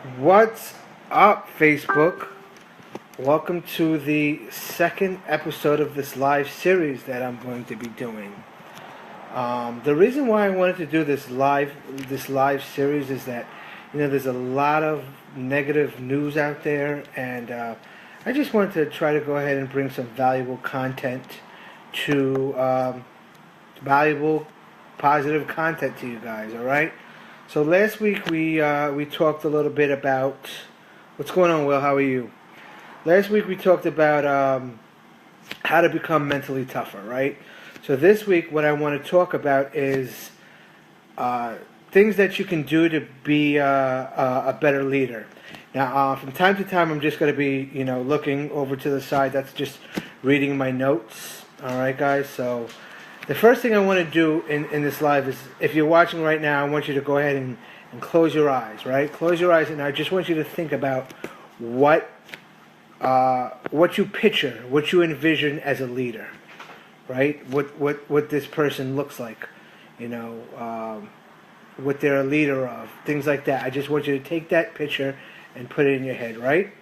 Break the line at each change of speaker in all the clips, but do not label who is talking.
What's up, Facebook? Welcome to the second episode of this live series that I'm going to be doing. The reason why I wanted to do this live series is that there's a lot of negative news out there, and I just wanted to try to go ahead and bring some valuable content to valuable, positive content to you guys. All right. So last week we talked a little bit about what's going on. Will, how are you? Last week we talked about how to become mentally tougher, right? So this week what I want to talk about is things that you can do to be a better leader. Now, from time to time, I'm just going to be, looking over to the side. That's just reading my notes. All right, guys. So the first thing I want to do in this live is, if you're watching right now, I want you to go ahead and close your eyes, right? Close your eyes, and I just want you to think about what you picture, what you envision as a leader, right? What this person looks like, what they're a leader of, things like that. I just want you to take that picture and put it in your head, right?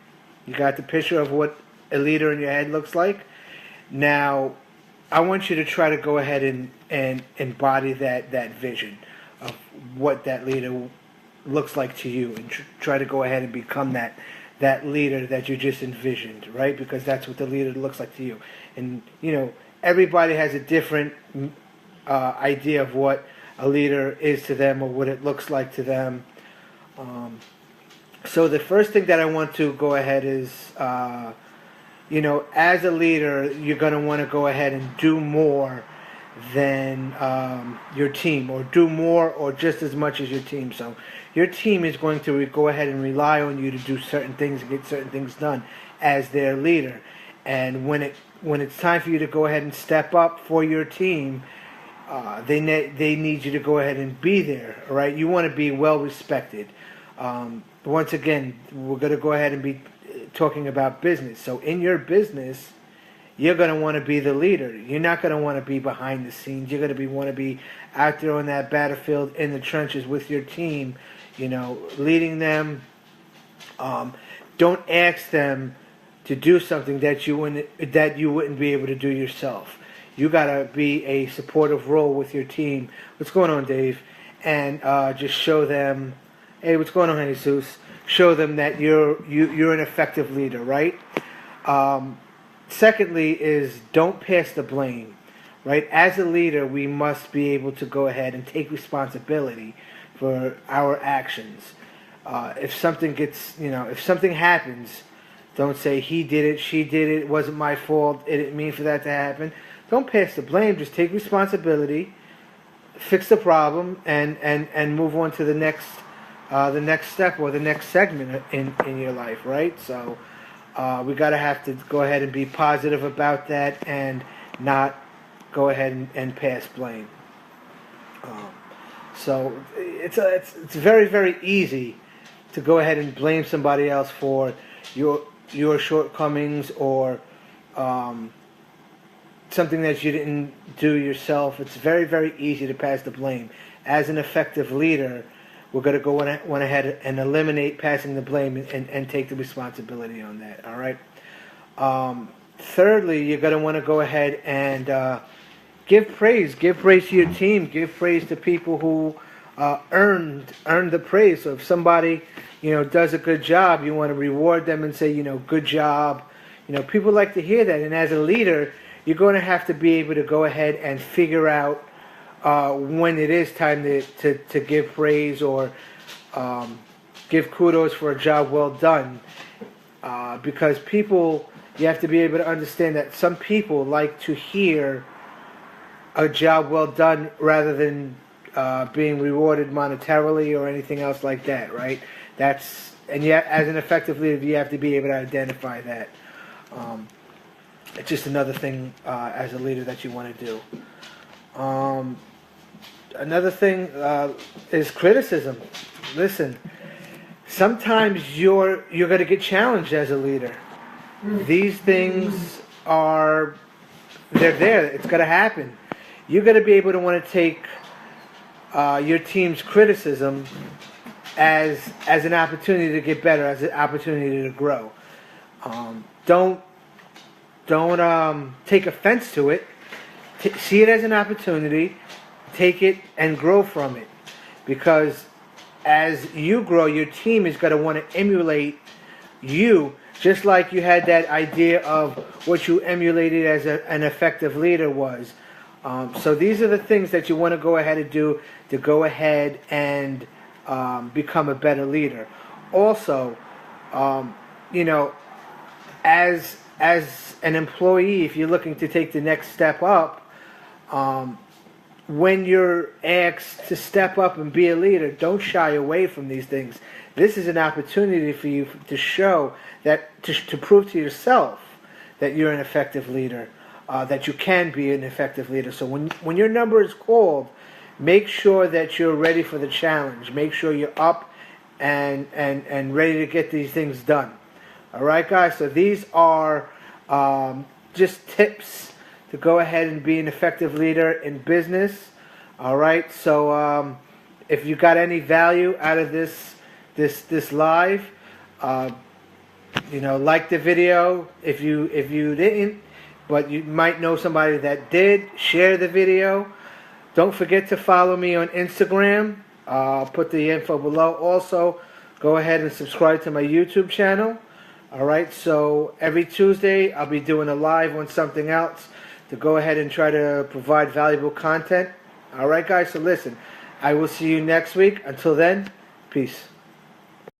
You got the picture of what a leader in your head looks like. Now, I want you to try to go ahead and embody that vision of what that leader looks like to you, and try to go ahead and become that leader that you just envisioned, right? Because that's what the leader looks like to you. And, everybody has a different idea of what a leader is to them, or what it looks like to them. So the first thing that I want to go ahead is, as a leader, you're going to want to go ahead and do more than your team, or do more or just as much as your team. So your team is going to go ahead and rely on you to do certain things and get certain things done as their leader. And when it's time for you to go ahead and step up for your team, they need you to go ahead and be there. All right, you want to be well respected. Once again, we're going to go ahead and be talking about business. So in your business, you're going to want to be the leader. You're not going to want to be behind the scenes. You're going to want to be out there on that battlefield in the trenches with your team, leading them. Don't ask them to do something that you wouldn't be able to do yourself. You got to be a supportive role with your team. What's going on, Dave? And just show them, hey, what's going on, Jesus? Show them that you're an effective leader, right? Secondly is, don't pass the blame, right? As a leader, we must be able to go ahead and take responsibility for our actions. If something happens, don't say he did it, she did it, it wasn't my fault, it didn't mean for that to happen. Don't pass the blame. Just take responsibility, fix the problem, and move on to the next step or the next segment in your life, right? So we got to have to go ahead and be positive about that, and not go ahead and pass blame. So it's very, very easy to go ahead and blame somebody else for your shortcomings, or something that you didn't do yourself. It's very, very easy to pass the blame. As an effective leader, we're going to go on ahead and eliminate passing the blame, and take the responsibility on that. All right. Thirdly, you're going to want to go ahead and give praise. Give praise to your team. Give praise to people who earned the praise. So if somebody does a good job, you want to reward them and say, good job. People like to hear that. And as a leader, you're going to have to be able to go ahead and figure out when it is time to give praise, or give kudos for a job well done. Because you have to be able to understand that some people like to hear a job well done rather than being rewarded monetarily or anything else like that, right? And yet, as an effective leader, you have to be able to identify that. It's just another thing as a leader that you want to do. Another thing is criticism. Listen, sometimes you're going to get challenged as a leader. These things they're there. It's going to happen. You're going to be able to want to take your team's criticism as an opportunity to get better, as an opportunity to grow. Don't take offense to it. See it as an opportunity. Take it and grow from it, because as you grow, your team is going to want to emulate you, just like you had that idea of what you emulated as an effective leader was. So these are the things that you want to go ahead and do to go ahead and become a better leader. Also, as an employee, if you're looking to take the next step up, when you're asked to step up and be a leader, don't shy away from these things. This is an opportunity for you to show that, to prove to yourself that you're an effective leader, that you can be an effective leader. So when your number is called, make sure that you're ready for the challenge. Make sure you're up and ready to get these things done. All right, guys? So these are just tips to go ahead and be an effective leader in business. All right, so if you got any value out of this live, like the video. If you didn't, but you might know somebody that did, share the video. Don't forget to follow me on Instagram. I'll put the info below. Also, go ahead and subscribe to my YouTube channel. All right, so every Tuesday I'll be doing a live on something else to go ahead and try to provide valuable content. All right, guys, so listen, I will see you next week. Until then, peace.